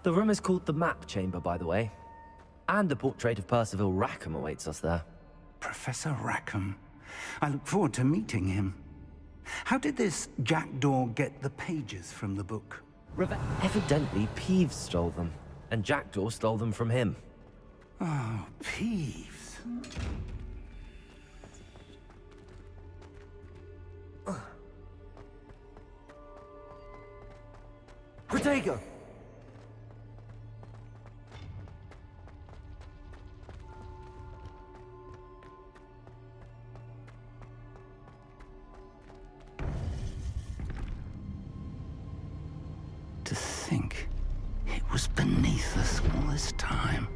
The room is called the Map Chamber, by the way. And a portrait of Percival Rackham awaits us there. Professor Rackham. I look forward to meeting him. How did this jackdaw get the pages from the book? Evidently, Peeves stole them, and Jackdaw stole them from him. Oh, Peeves. Protego! To think it was beneath us all this time.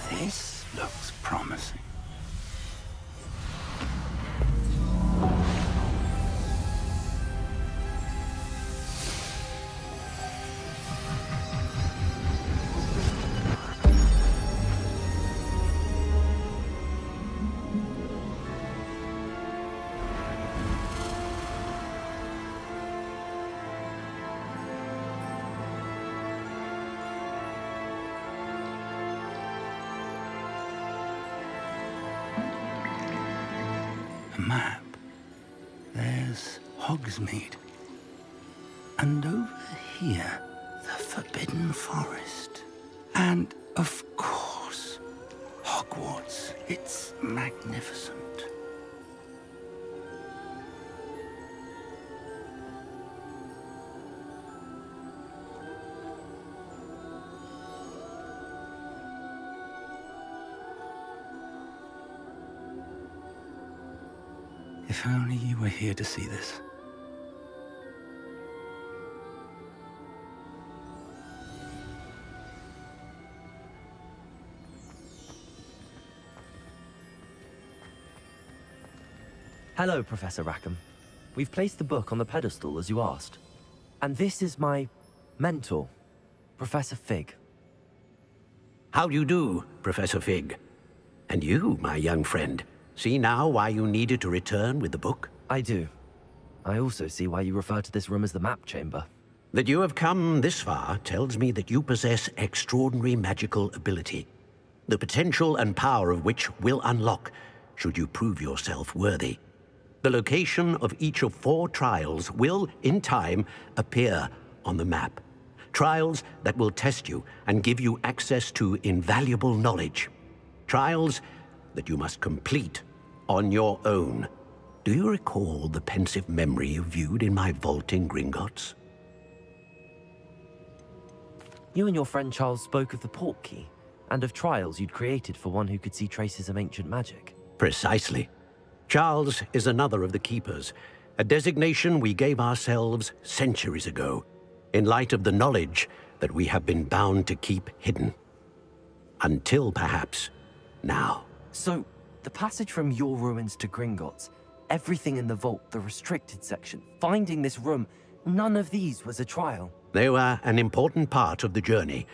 This looks promising. Map. There's Hogsmeade. And over here, the Forbidden Forest. And, of course, Hogwarts. It's magnificent. If only you were here to see this. Hello, Professor Rackham. We've placed the book on the pedestal as you asked. And this is my mentor, Professor Fig. How do you do, Professor Fig? And you, my young friend, see now why you needed to return with the book? I do. I also see why you refer to this room as the Map Chamber. That you have come this far tells me that you possess extraordinary magical ability, the potential and power of which will unlock should you prove yourself worthy. The location of each of 4 trials will, in time, appear on the map. Trials that will test you and give you access to invaluable knowledge. Trials that you must complete on your own. Do you recall the pensive memory you viewed in my vault in Gringotts? You and your friend Charles spoke of the Portkey, and of trials you'd created for one who could see traces of ancient magic. Precisely. Charles is another of the Keepers, a designation we gave ourselves centuries ago, in light of the knowledge that we have been bound to keep hidden. Until, perhaps, now. So, the passage from your ruins to Gringotts, everything in the vault, the restricted section, finding this room, none of these was a trial. They were an important part of the journey,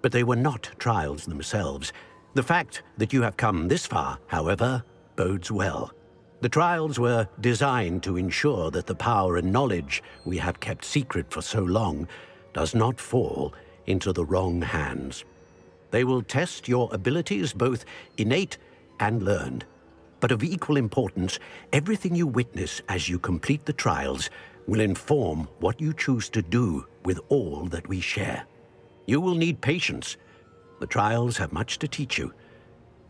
but they were not trials themselves. The fact that you have come this far, however, bodes well. The trials were designed to ensure that the power and knowledge we have kept secret for so long does not fall into the wrong hands. They will test your abilities, both innate and learned. But of equal importance, everything you witness as you complete the trials will inform what you choose to do with all that we share. You will need patience. The trials have much to teach you.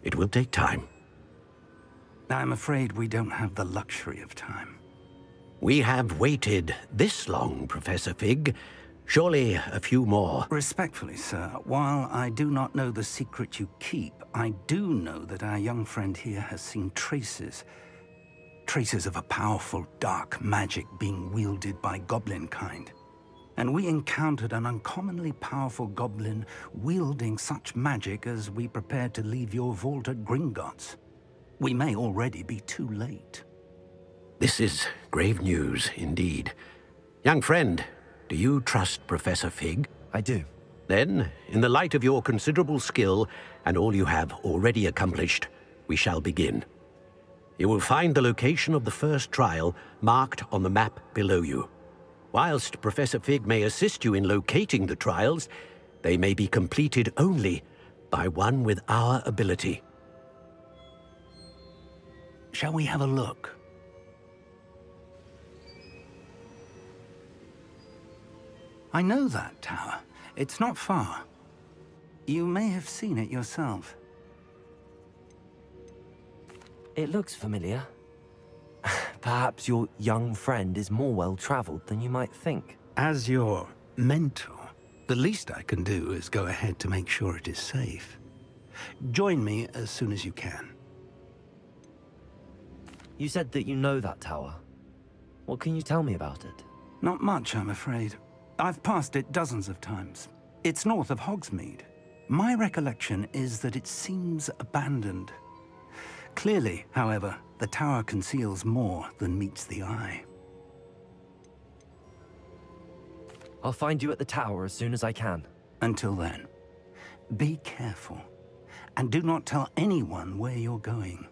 It will take time. I'm afraid we don't have the luxury of time. We have waited this long, Professor Fig. Surely a few more. Respectfully, sir, while I do not know the secret you keep, I do know that our young friend here has seen traces. Traces of a powerful dark magic being wielded by goblin kind. and we encountered an uncommonly powerful goblin wielding such magic as we prepared to leave your vault at Gringotts. We may already be too late. This is grave news, indeed. Young friend, do you trust Professor Fig? I do. Then, in the light of your considerable skill and all you have already accomplished, we shall begin. You will find the location of the first trial marked on the map below you. Whilst Professor Fig may assist you in locating the trials, they may be completed only by one with our ability. Shall we have a look? I know that tower. It's not far. You may have seen it yourself. It looks familiar. Perhaps your young friend is more well-traveled than you might think. As your mentor, the least I can do is go ahead to make sure it is safe. Join me as soon as you can. You said that you know that tower. What can you tell me about it? Not much, I'm afraid. I've passed it dozens of times. It's north of Hogsmeade. My recollection is that it seems abandoned. Clearly, however, the tower conceals more than meets the eye. I'll find you at the tower as soon as I can. Until then, be careful, and do not tell anyone where you're going.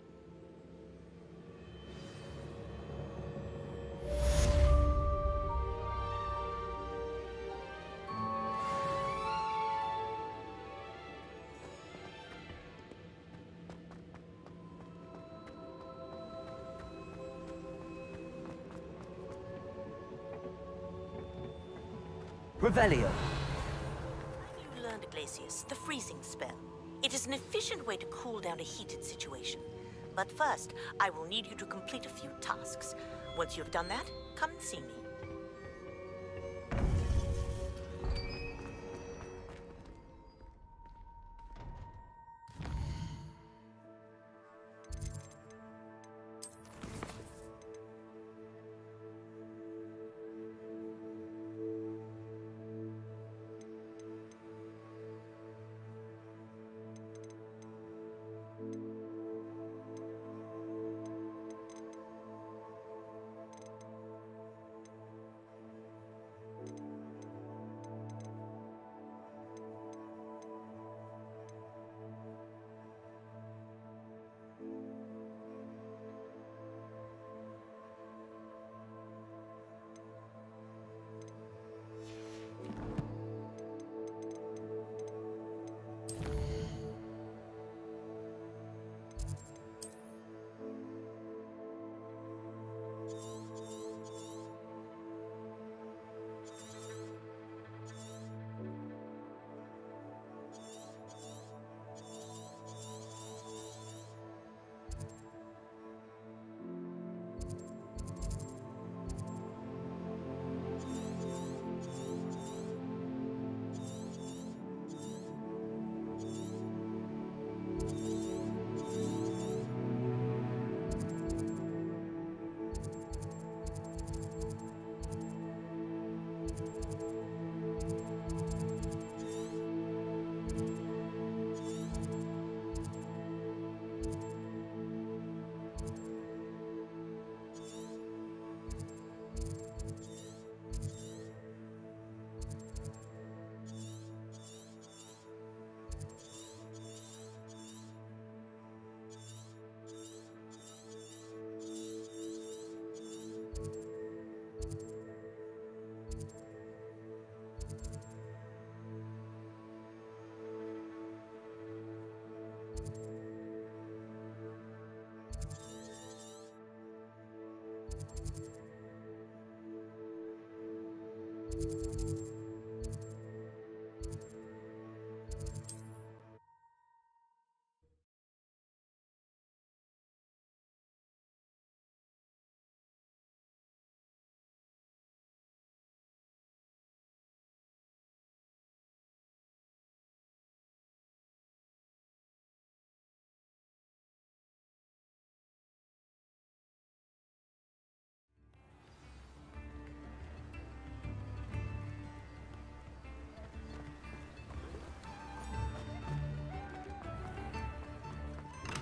Revelio. You learned, Glacius, the freezing spell. It is an efficient way to cool down a heated situation. But first, I will need you to complete a few tasks. Once you have done that, come and see me.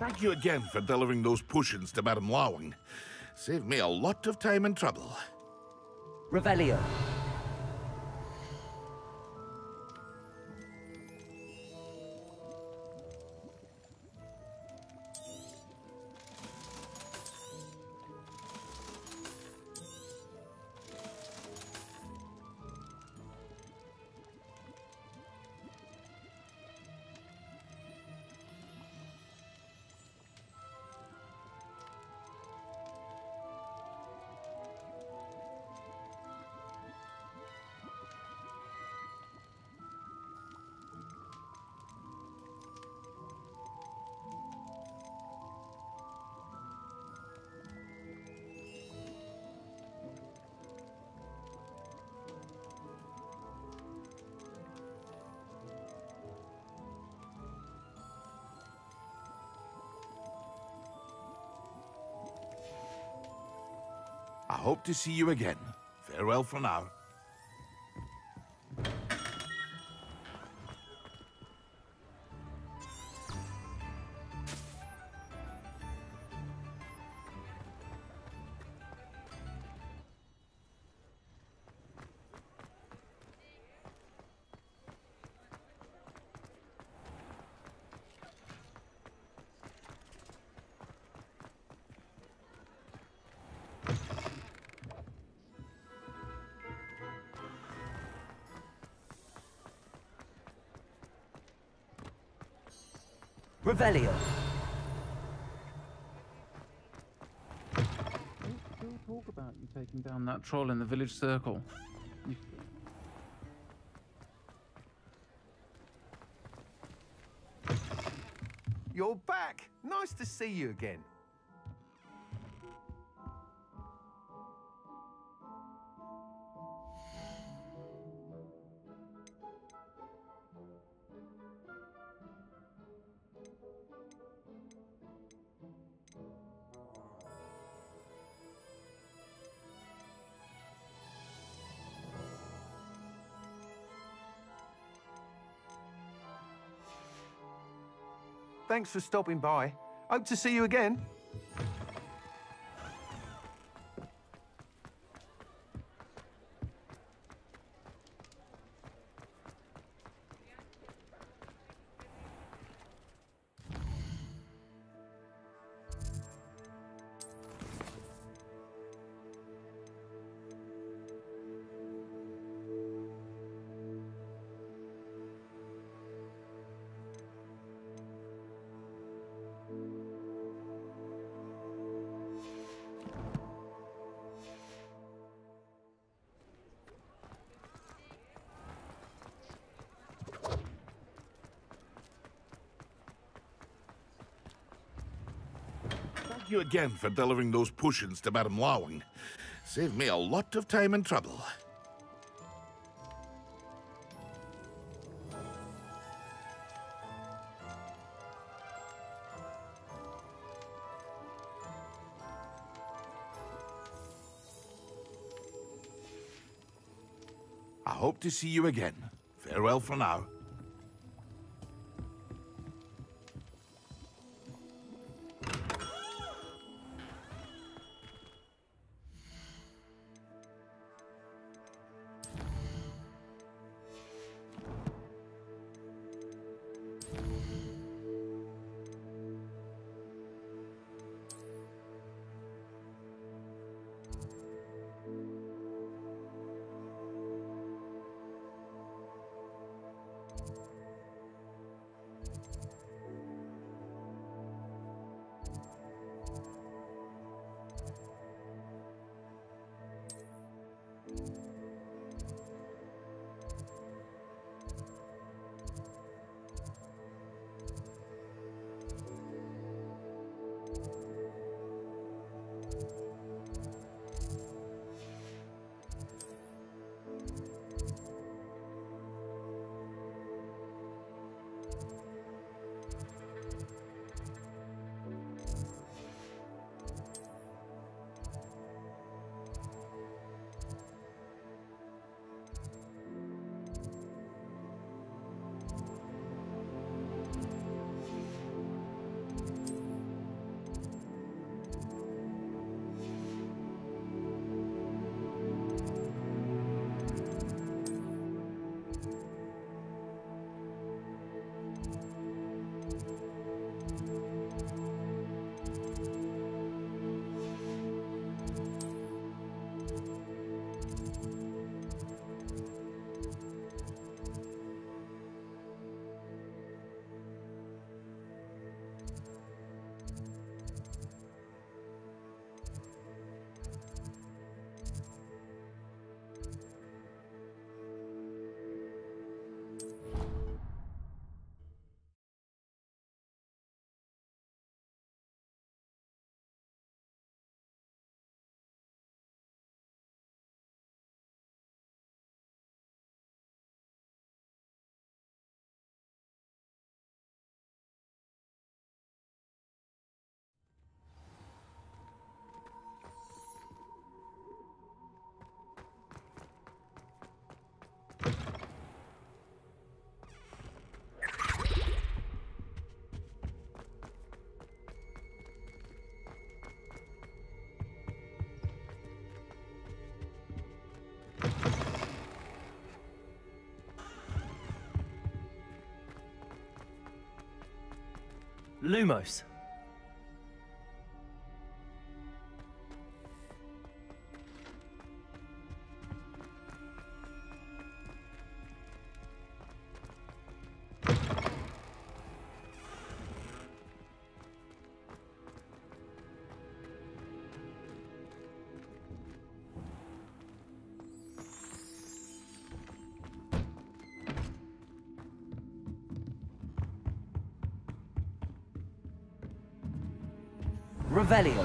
Thank you again for delivering those potions to Madame Lawing. Saved me a lot of time and trouble. Revelio. I hope to see you again. Farewell for now. Revelio. Don't talk about you taking down that troll in the village circle. You're back! Nice to see you again. Thanks for stopping by. Hope to see you again. Thank you again for delivering those potions to Madame Lawing. Saved me a lot of time and trouble. I hope to see you again. Farewell for now. Lumos. Revelio.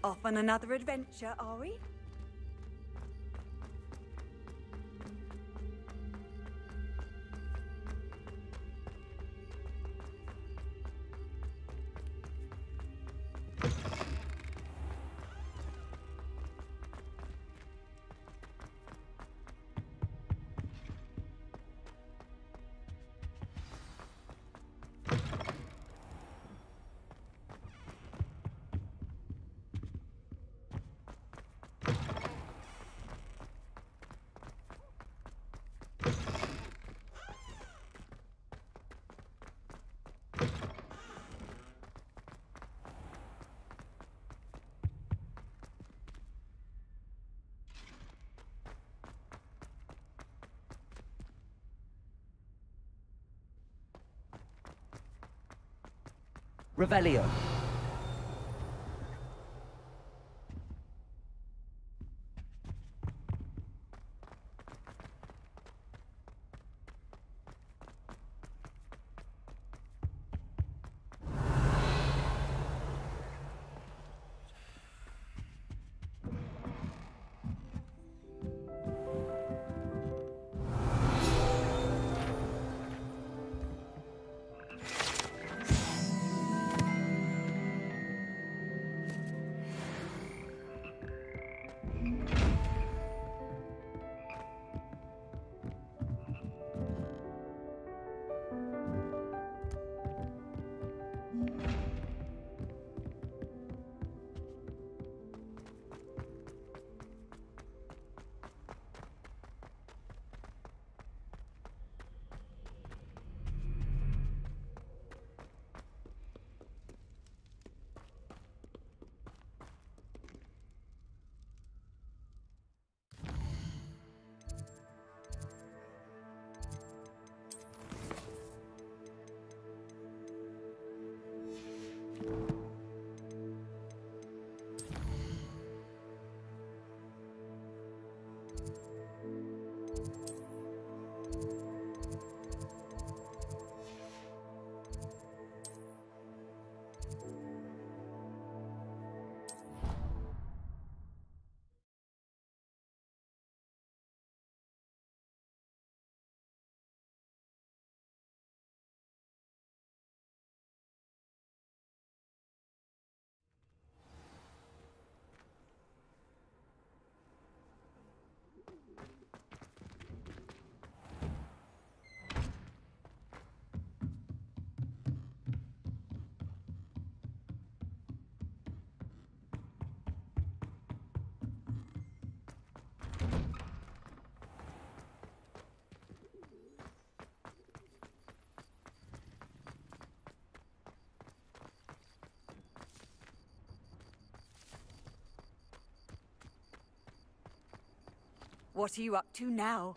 Off on another adventure, are we? Revelio. What are you up to now?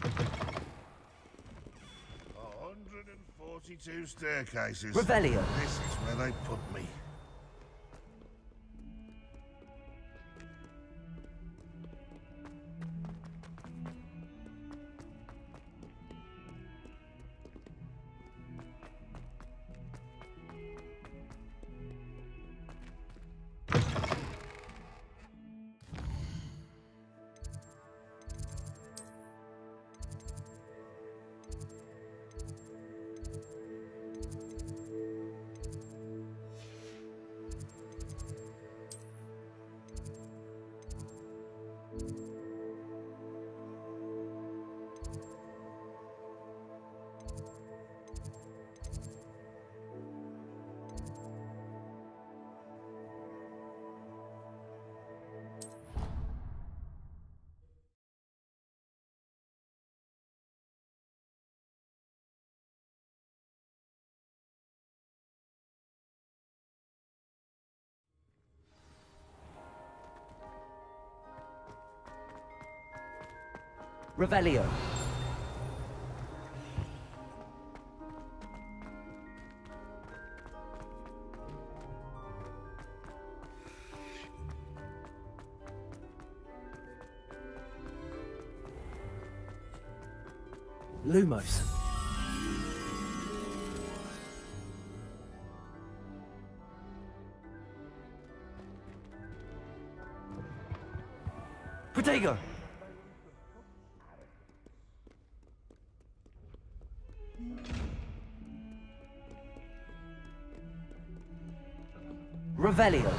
142 staircases. Revelio. This is where they put me. Revelio. Lumos. Protego! Revelio.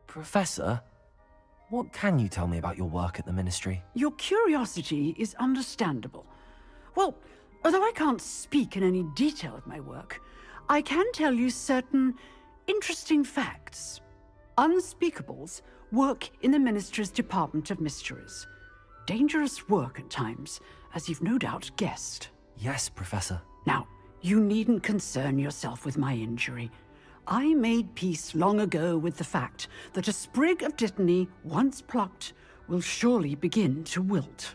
Professor, what can you tell me about your work at the Ministry? Your curiosity is understandable. Well, although I can't speak in any detail of my work, I can tell you certain interesting facts. Unspeakables work in the Ministry's Department of Mysteries. Dangerous work at times, as you've no doubt guessed. Yes, Professor. Now, you needn't concern yourself with my injury. I made peace long ago with the fact that a sprig of dittany, once plucked, will surely begin to wilt.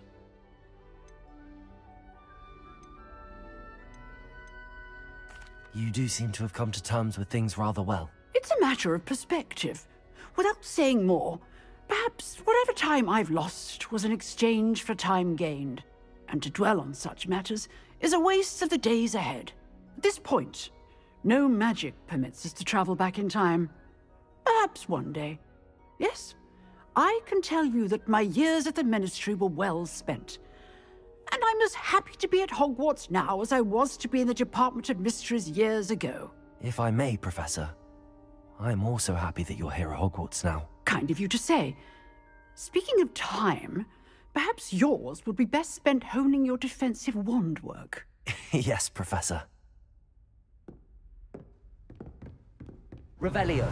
You do seem to have come to terms with things rather well. It's a matter of perspective. Without saying more, perhaps whatever time I've lost was an exchange for time gained. And to dwell on such matters is a waste of the days ahead. At this point, no magic permits us to travel back in time. Perhaps one day. Yes, I can tell you that my years at the Ministry were well spent. And I'm as happy to be at Hogwarts now as I was to be in the Department of Mysteries years ago. If I may, Professor, I'm also happy that you're here at Hogwarts now. Kind of you to say. Speaking of time, perhaps yours would be best spent honing your defensive wand work. Yes, Professor. Revelio.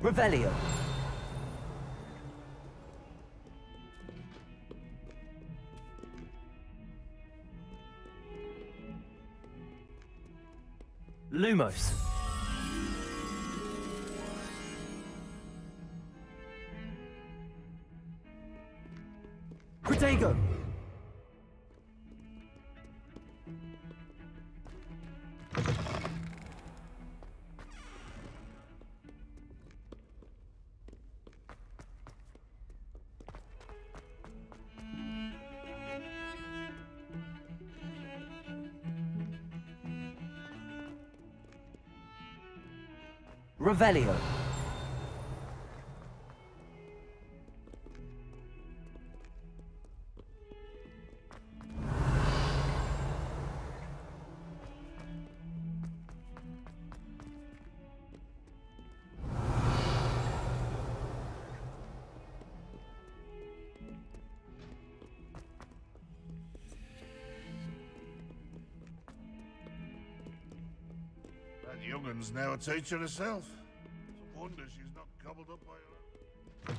Revelio. Lumos. Protego. Revelio. That young'un's now a teacher herself. It's a wonder she's not gobbled up by her.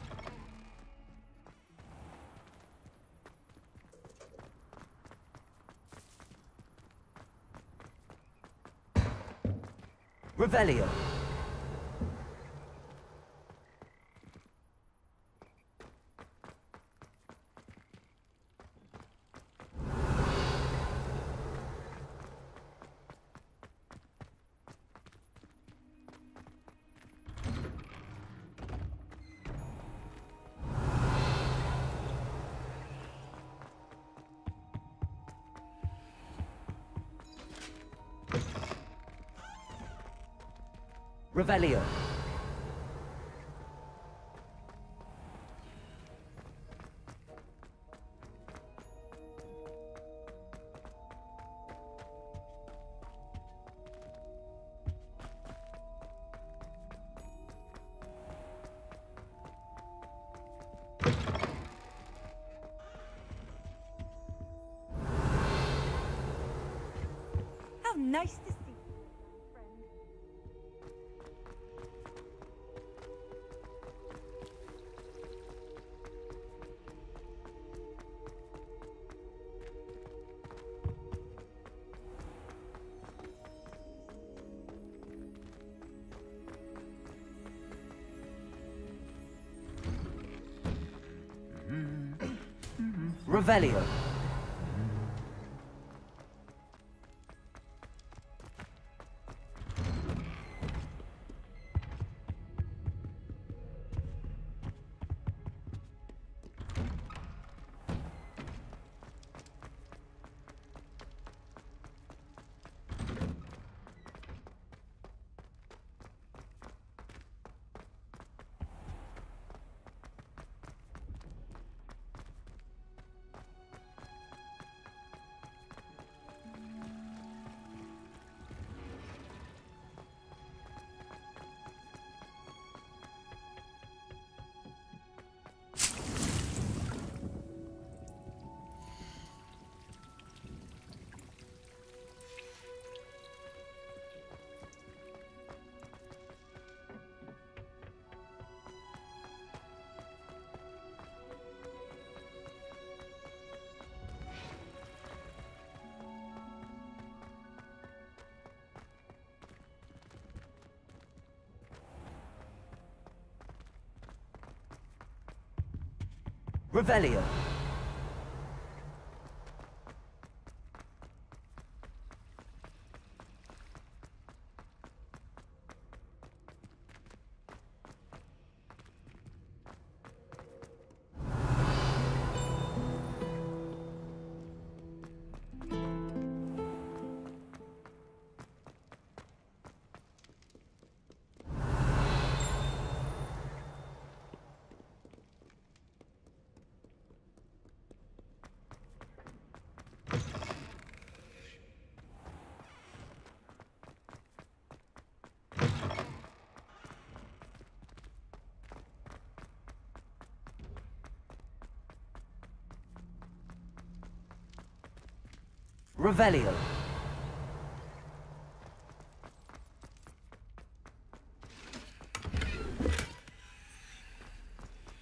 Revelio. Revelio. How nice to see you, friend. Revelio. Revelio. Revelio.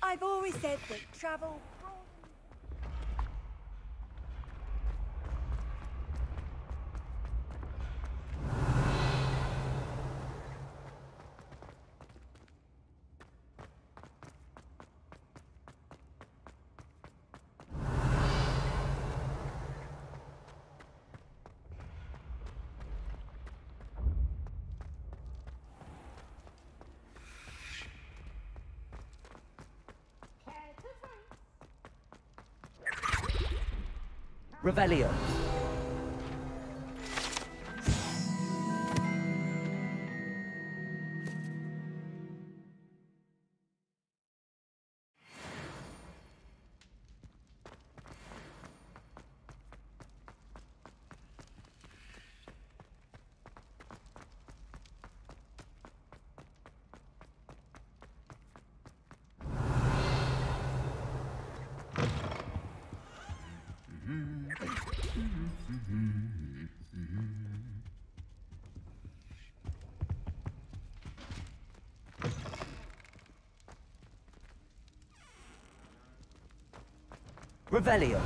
I've always said that travel. Revelio. Revelio.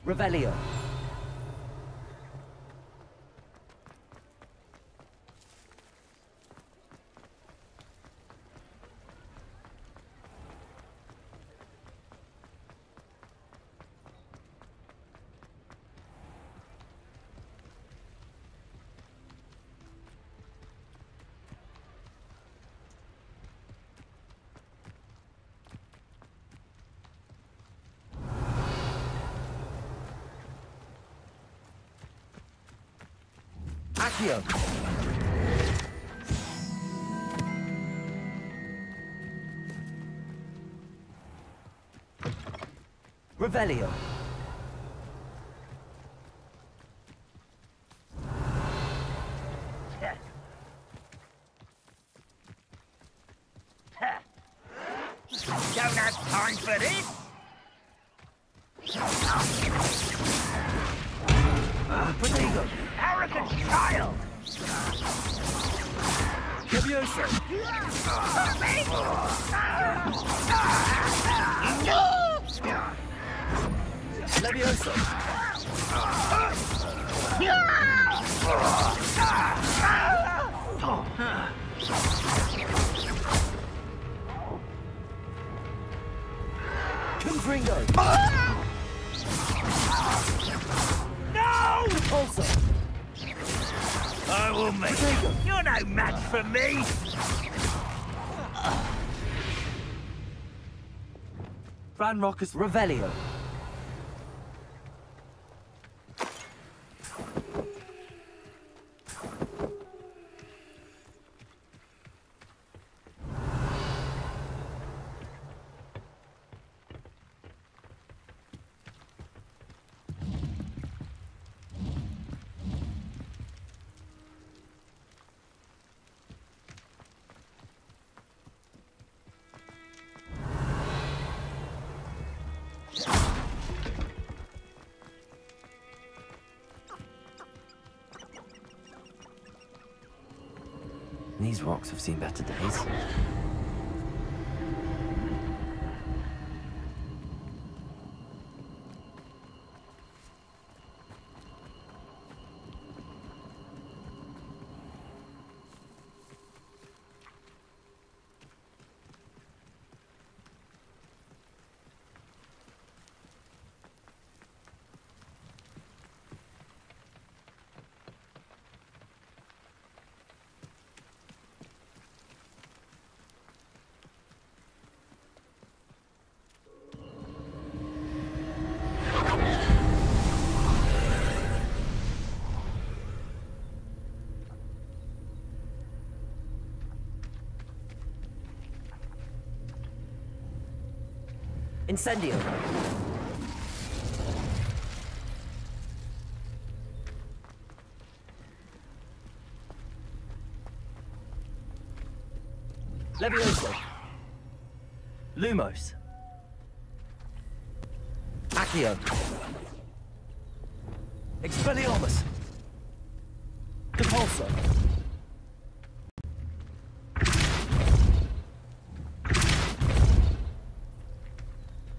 Revelio. Accio. Revelio. Don't have time for this! Protego. Arrogant child! Levioso. Levioso. Confringo. No! Also. I will make you. You're no match for me! Fran Rockus Revelio. These rocks have seen better days. Incendio. Levioso. Lumos. Accio. Expelliarmus. Depulso.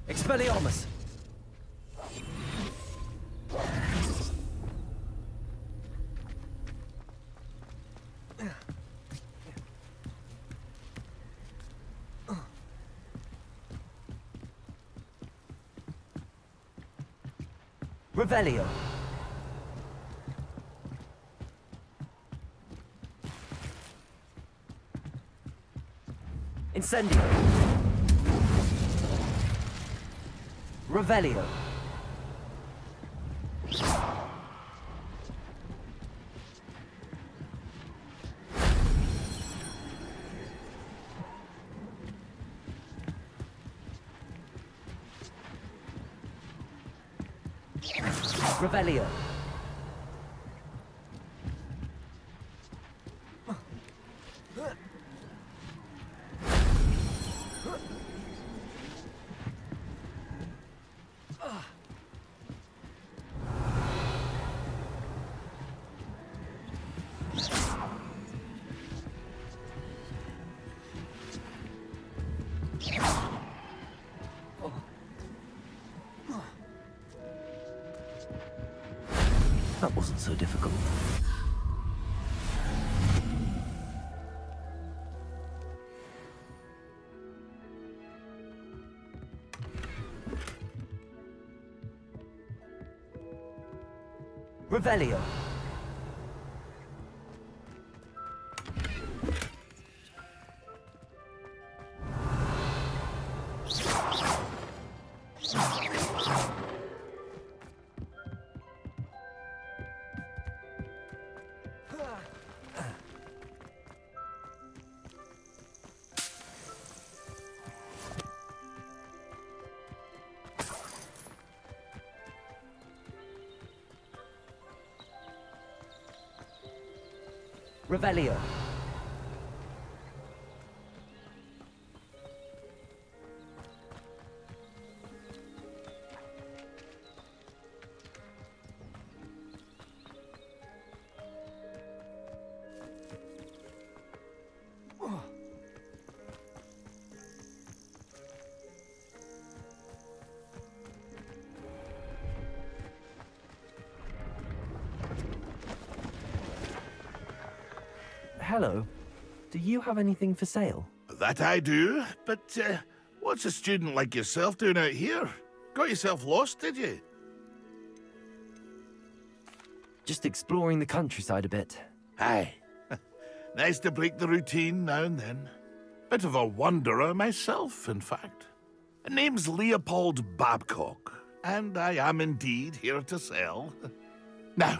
Expelliarmus. Revelio. Incendio. Revelio. Revelio. That wasn't so difficult. Revelio. Revelio. Hello. Do you have anything for sale? That I do, but what's a student like yourself doing out here? Got yourself lost, did you? Just exploring the countryside a bit. Aye. Nice to break the routine now and then. Bit of a wanderer myself, in fact. Name's Leopold Babcock, and I am indeed here to sell. Now,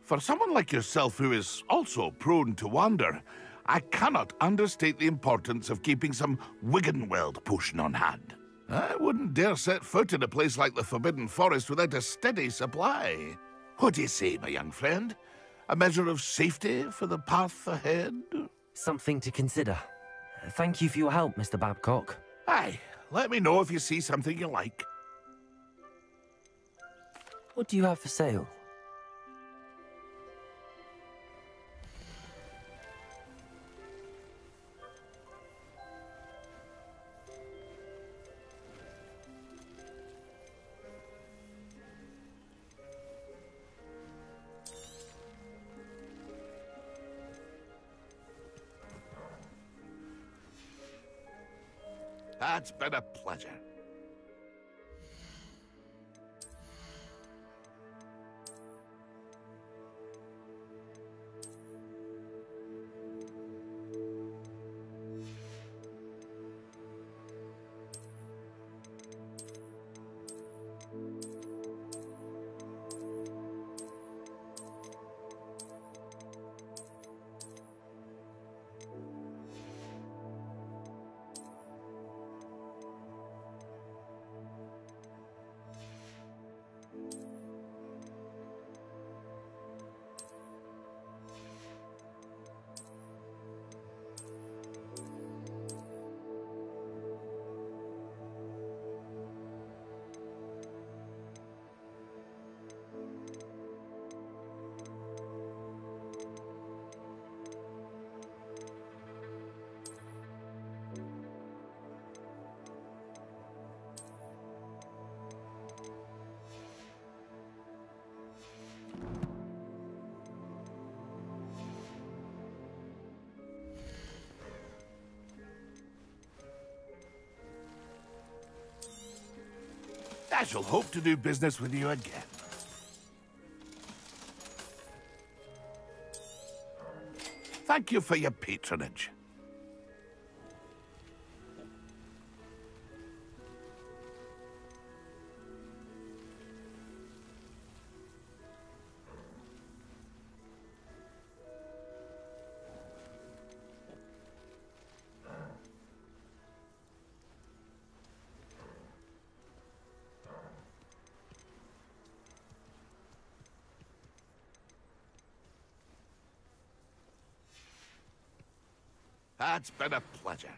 for someone like yourself who is also prone to wander, I cannot understate the importance of keeping some Wiggenweld potion on hand. I wouldn't dare set foot in a place like the Forbidden Forest without a steady supply. What do you say, my young friend? A measure of safety for the path ahead? Something to consider. Thank you for your help, Mr. Babcock. Aye, let me know if you see something you like. What do you have for sale? It's been a pleasure. I shall hope to do business with you again. Thank you for your patronage. It's been a pleasure.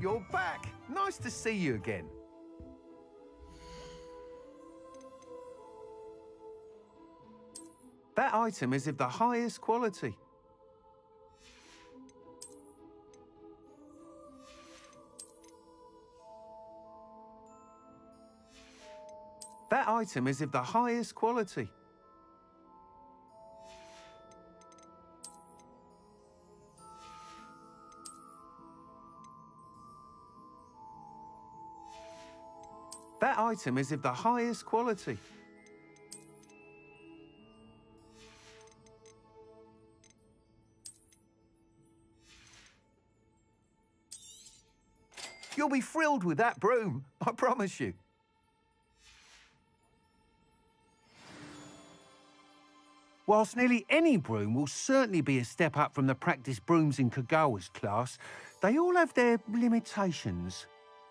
You're back. Nice to see you again. That item is of the highest quality. That item is of the highest quality. That item is of the highest quality. You'll be thrilled with that broom, I promise you. Whilst nearly any broom will certainly be a step up from the practice brooms in Kagawa's class, they all have their limitations.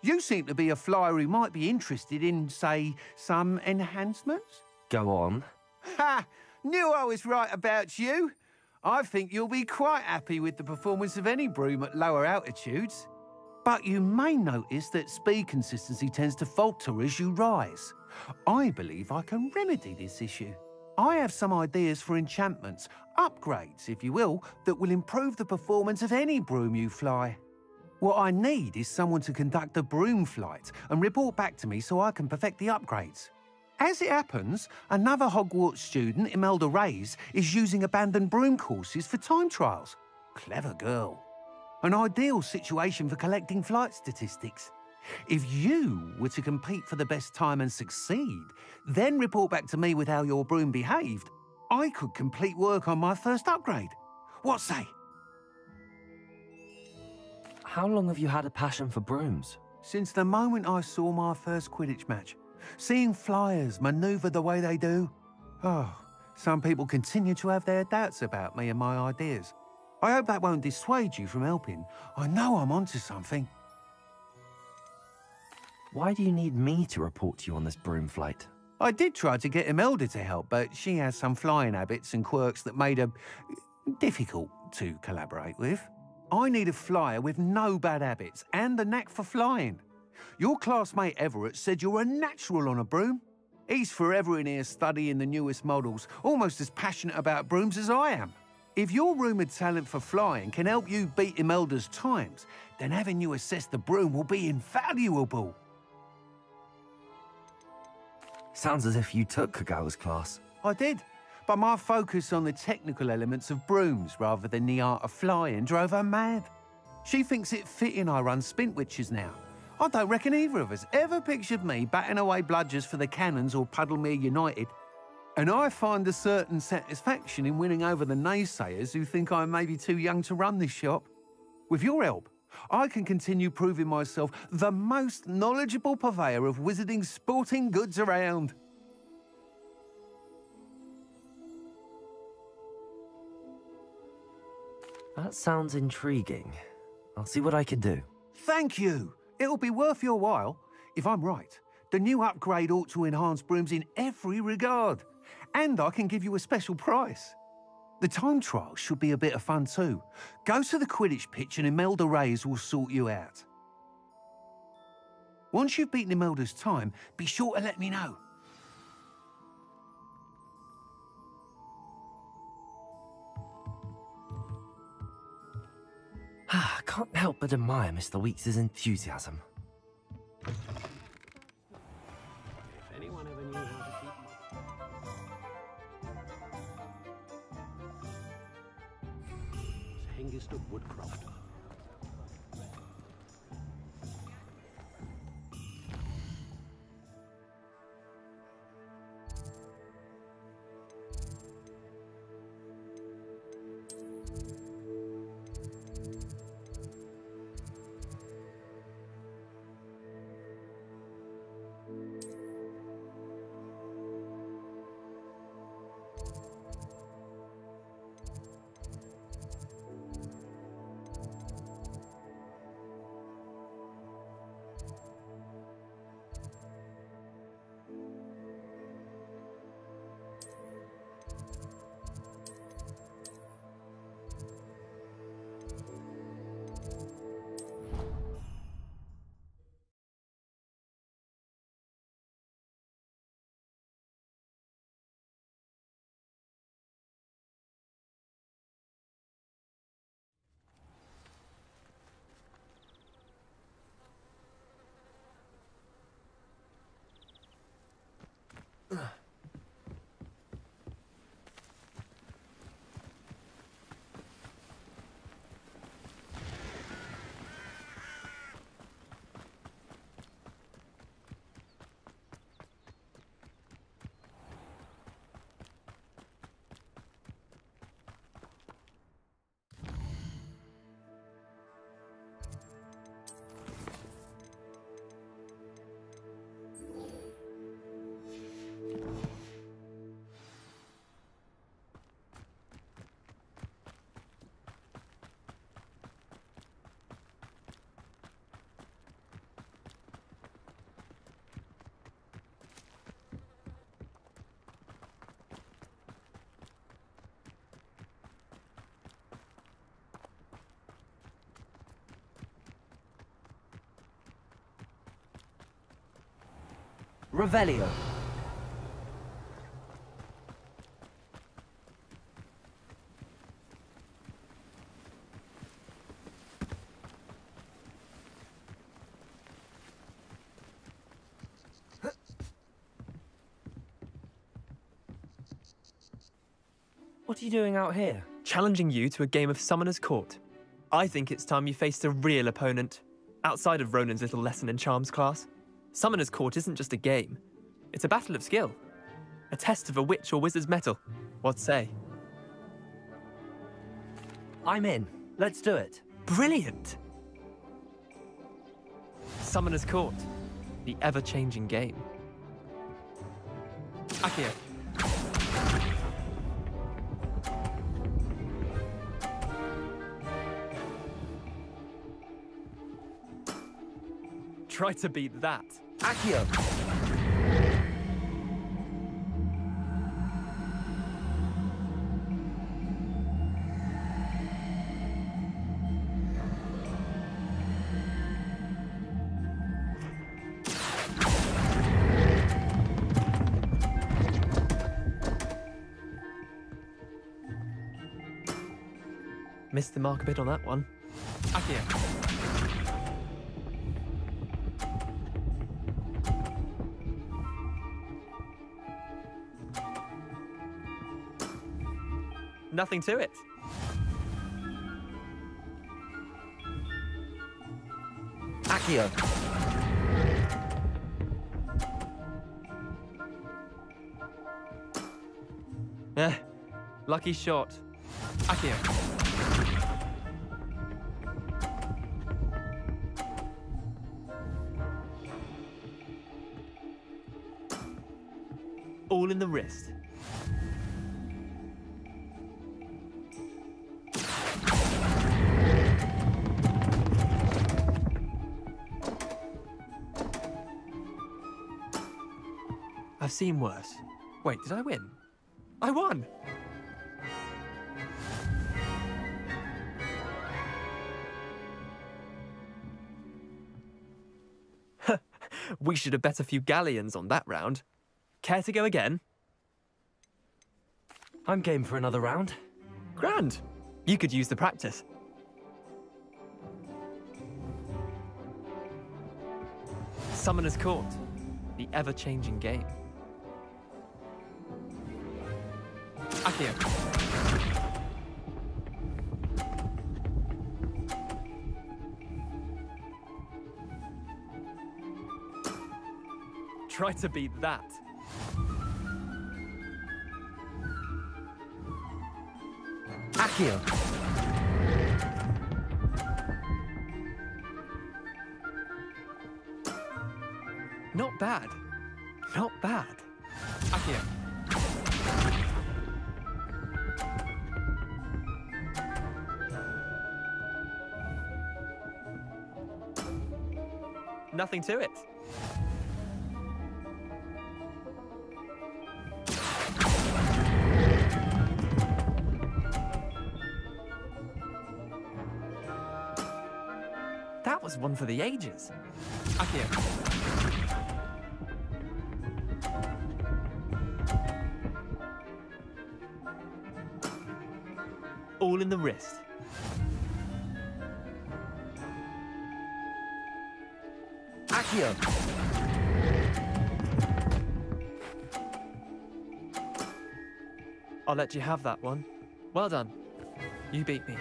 You seem to be a flyer who might be interested in, say, some enhancements? Go on. Ha! Knew I was right about you. I think you'll be quite happy with the performance of any broom at lower altitudes. But you may notice that speed consistency tends to falter as you rise. I believe I can remedy this issue. I have some ideas for enchantments, upgrades, if you will, that will improve the performance of any broom you fly. What I need is someone to conduct a broom flight and report back to me so I can perfect the upgrades. As it happens, another Hogwarts student, Imelda Reyes, is using abandoned broom courses for time trials. Clever girl. An ideal situation for collecting flight statistics. If you were to compete for the best time and succeed, then report back to me with how your broom behaved, I could complete work on my first upgrade. What say? How long have you had a passion for brooms? Since the moment I saw my first Quidditch match. Seeing flyers manoeuvre the way they do. Oh, some people continue to have their doubts about me and my ideas. I hope that won't dissuade you from helping. I know I'm onto something. Why do you need me to report to you on this broom flight? I did try to get Imelda to help, but she has some flying habits and quirks that made her difficult to collaborate with. I need a flyer with no bad habits and the knack for flying. Your classmate Everett said you're a natural on a broom. He's forever in here studying the newest models, almost as passionate about brooms as I am. If your rumoured talent for flying can help you beat Imelda's times, then having you assess the broom will be invaluable. Sounds as if you took Kagawa's class. I did, but my focus on the technical elements of brooms rather than the art of flying drove her mad. She thinks it fitting I run Spintwitches now. I don't reckon either of us ever pictured me batting away bludgers for the Cannons or Puddlemere United. And I find a certain satisfaction in winning over the naysayers who think I may be too young to run this shop. With your help, I can continue proving myself the most knowledgeable purveyor of wizarding sporting goods around. That sounds intriguing. I'll see what I can do. Thank you. It'll be worth your while. If I'm right, the new upgrade ought to enhance brooms in every regard. And I can give you a special price. The time trial should be a bit of fun too. Go to the Quidditch pitch and Imelda Reyes will sort you out. Once you've beaten Imelda's time, be sure to let me know. I can't help but admire Mr. Weeks' enthusiasm. If anyone ever knew how to keep... Hengist of Woodcroft. Revelio. What are you doing out here? Challenging you to a game of Summoner's Court. I think it's time you faced a real opponent, outside of Ronan's little lesson in charms class. Summoner's Court isn't just a game. It's a battle of skill. A test of a witch or wizard's mettle. What say? I'm in. Let's do it. Brilliant! Summoner's Court. The ever-changing game. Accio. Try to beat that. Accio. Missed the mark a bit on that one. Accio. Nothing to it. Accio. Lucky shot. Accio. All in the wrist. seen worse. Wait, did I win? I won! We should have bet a few galleons on that round. Care to go again? I'm game for another round. Grand. You could use the practice. Summoner's Court. The ever-changing game. Accio. Try to beat that. Accio. Not bad. Not bad. Accio. Nothing to it. That was one for the ages. Accio. All in the wrist. Accio. I'll let you have that one. Well done. You beat me.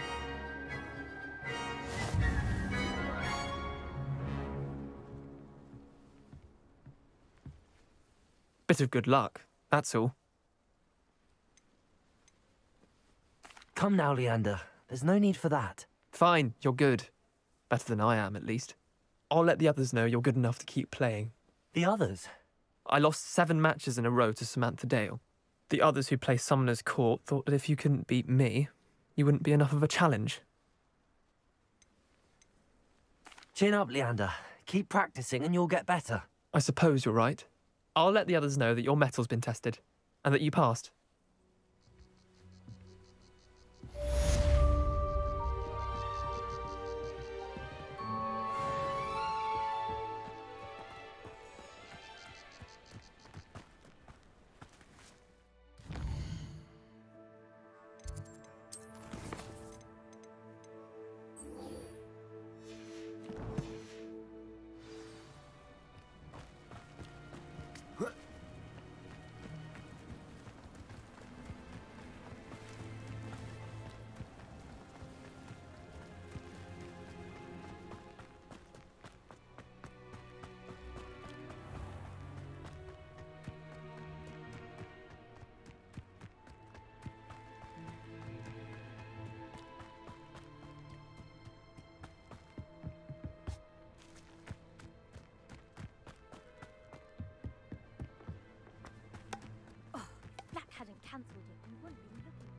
Bit of good luck, that's all. Come now, Leander. There's no need for that. Fine, you're good. Better than I am, at least. I'll let the others know you're good enough to keep playing. The others? I lost 7 matches in a row to Samantha Dale. The others who play Summoner's Court thought that if you couldn't beat me, you wouldn't be enough of a challenge. Chin up, Leander. Keep practicing and you'll get better. I suppose you're right. I'll let the others know that your metal's been tested, and that you passed. Hadn't cancelled it, we wouldn't be looking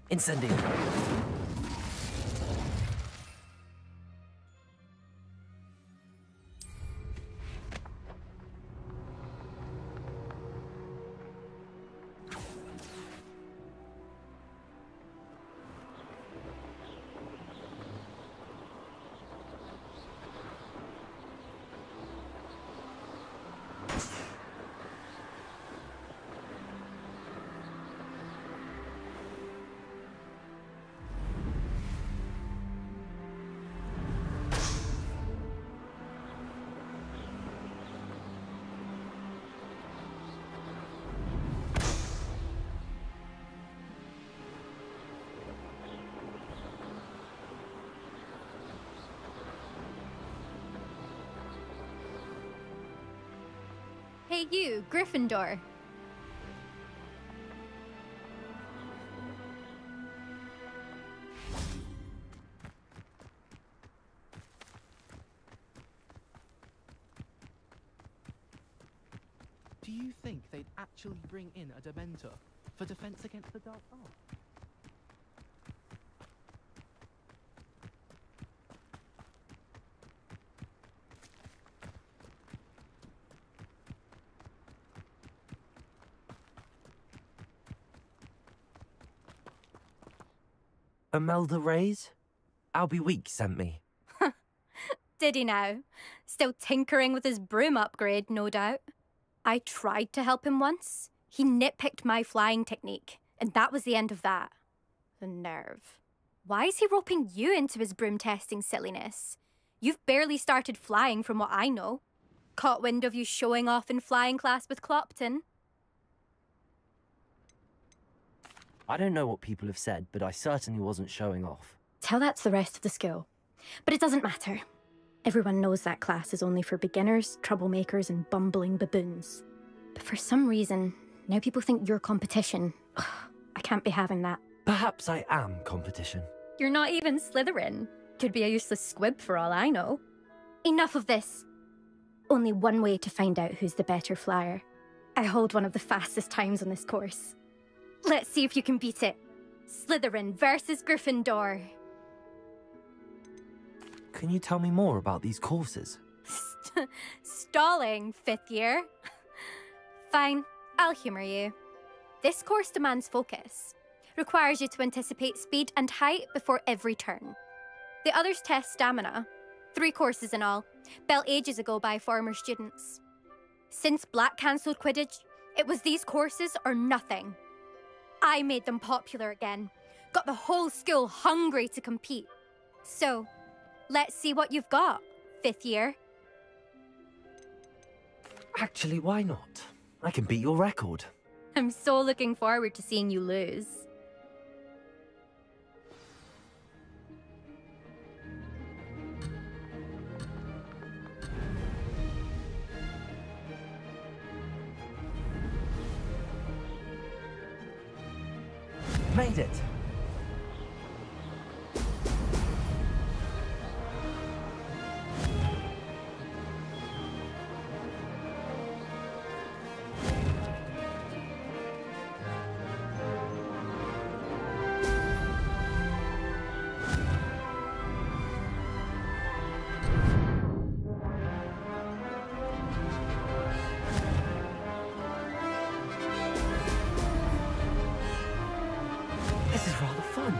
for Incendio. Hey you, Gryffindor. Do you think they'd actually bring in a Dementor for defense against the Dark Arts? Imelda Reyes? Albie Weeks sent me. Did he now? Still tinkering with his broom upgrade, no doubt. I tried to help him once. He nitpicked my flying technique, and that was the end of that. The nerve. Why is he roping you into his broom testing silliness? You've barely started flying from what I know. Caught wind of you showing off in flying class with Clopton. I don't know what people have said, but I certainly wasn't showing off. Tell that to the rest of the school. But it doesn't matter. Everyone knows that class is only for beginners, troublemakers, and bumbling baboons. But for some reason, now people think you're competition. Ugh, I can't be having that. Perhaps I am competition. You're not even Slytherin. Could be a useless squib for all I know. Enough of this. Only one way to find out who's the better flyer. I hold one of the fastest times on this course. Let's see if you can beat it. Slytherin versus Gryffindor. Can you tell me more about these courses? Stalling, 5th year. Fine, I'll humour you. This course demands focus. Requires you to anticipate speed and height before every turn. The others test stamina. 3 courses in all, built ages ago by former students. Since Black cancelled Quidditch, it was these courses or nothing. I made them popular again. Got the whole school hungry to compete. So, let's see what you've got, 5th year. Actually, why not? I can beat your record. I'm so looking forward to seeing you lose. Made it! This is rather fun.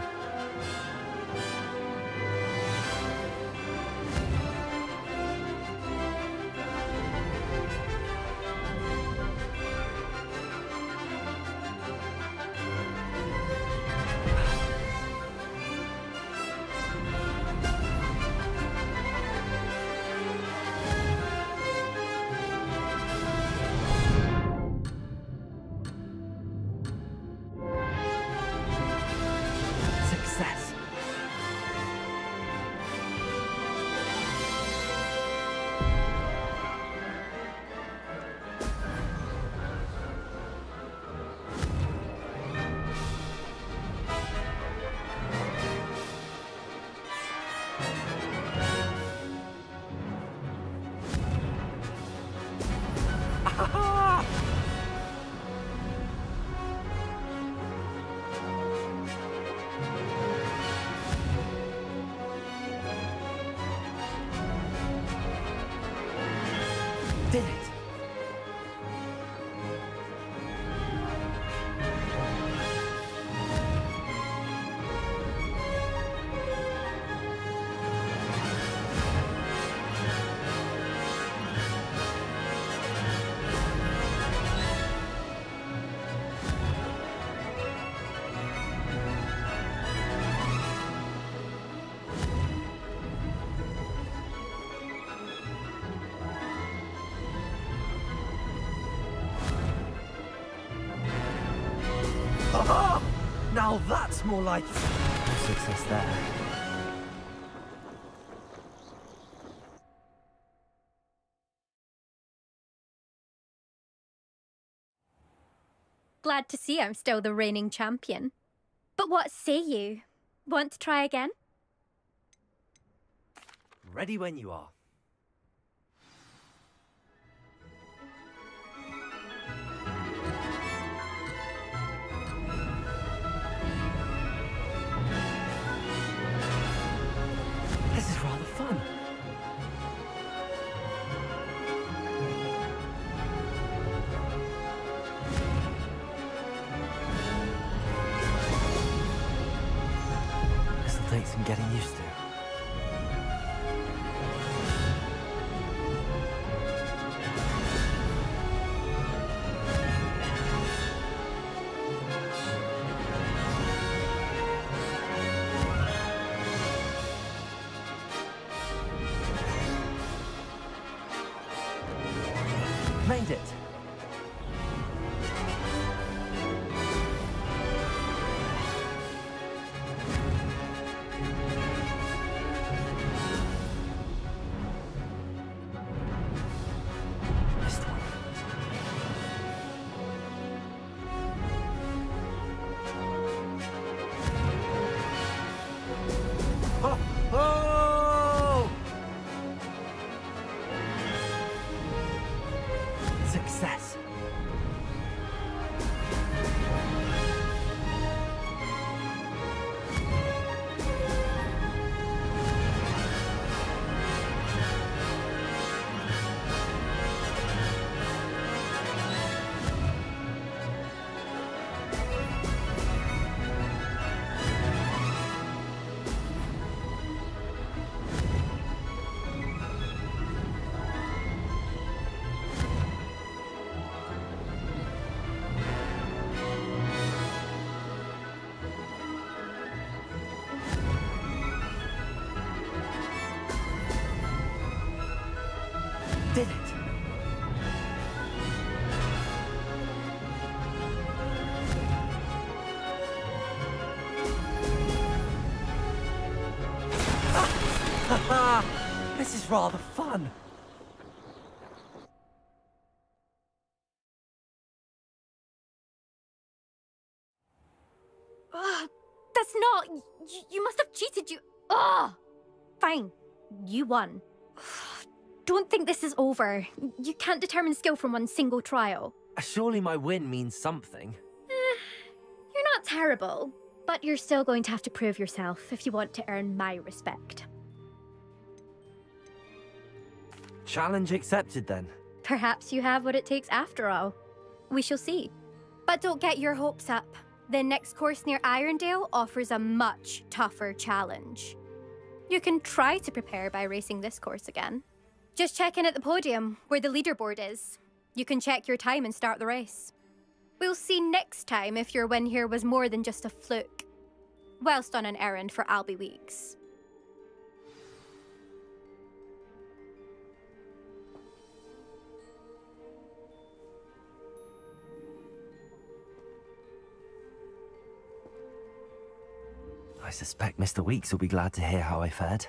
Success. Did it! Aha! Now that's more like success there. Glad to see I'm still the reigning champion. But what say you? Want to try again? Ready when you are. This is rather fun. take some getting used to. Made it! Missed one. Oh! Oh! Success. Did it! This is rather fun. That's not... You must have cheated, you... Ugh! Fine. You won. Don't think this is over. You can't determine skill from one single trial. Surely my win means something. You're not terrible, but you're still going to have to prove yourself if you want to earn my respect. Challenge accepted then. Perhaps you have what it takes after all. We shall see. But don't get your hopes up. The next course near Irondale offers a much tougher challenge. You can try to prepare by racing this course again. Just check in at the podium, where the leaderboard is. You can check your time and start the race. We'll see next time if your win here was more than just a fluke. Whilst on an errand for Albie Weeks. I suspect Mr. Weeks will be glad to hear how I fared.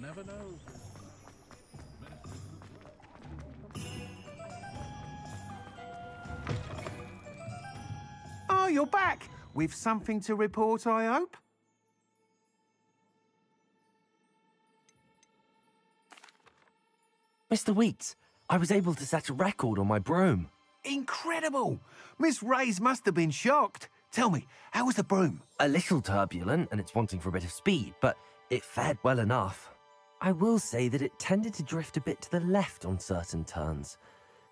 never knows. Oh, you're back! With something to report, I hope? Mr. Weeks, I was able to set a record on my broom. Incredible! Miss Reyes must have been shocked. Tell me, how was the broom? A little turbulent, and it's wanting for a bit of speed, but it fared well enough. I will say that it tended to drift a bit to the left on certain turns.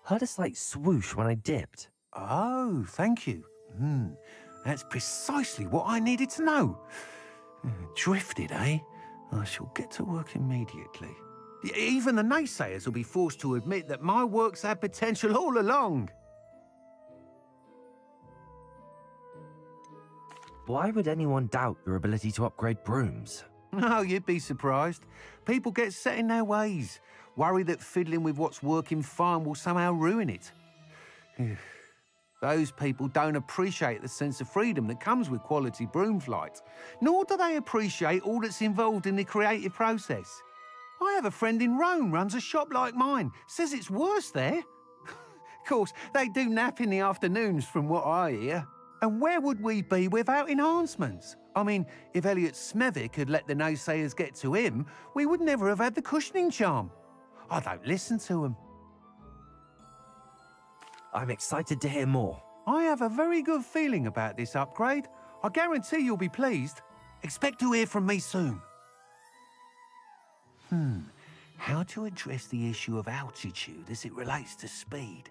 Heard a slight swoosh when I dipped. Oh, thank you. That's precisely what I needed to know. Drifted, eh? I shall get to work immediately. Even the naysayers will be forced to admit that my work's had potential all along. Why would anyone doubt your ability to upgrade brooms? No, you'd be surprised. People get set in their ways, worry that fiddling with what's working fine will somehow ruin it. Those people don't appreciate the sense of freedom that comes with quality broom flight, nor do they appreciate all that's involved in the creative process. I have a friend in Rome runs a shop like mine, says it's worse there. Of course, they do nap in the afternoons from what I hear. And where would we be without enhancements? I mean, if Elliot Smethwick had let the naysayers get to him, we would never have had the cushioning charm. I don't listen to them. I'm excited to hear more. I have a very good feeling about this upgrade. I guarantee you'll be pleased. Expect to hear from me soon. How to address the issue of altitude as it relates to speed?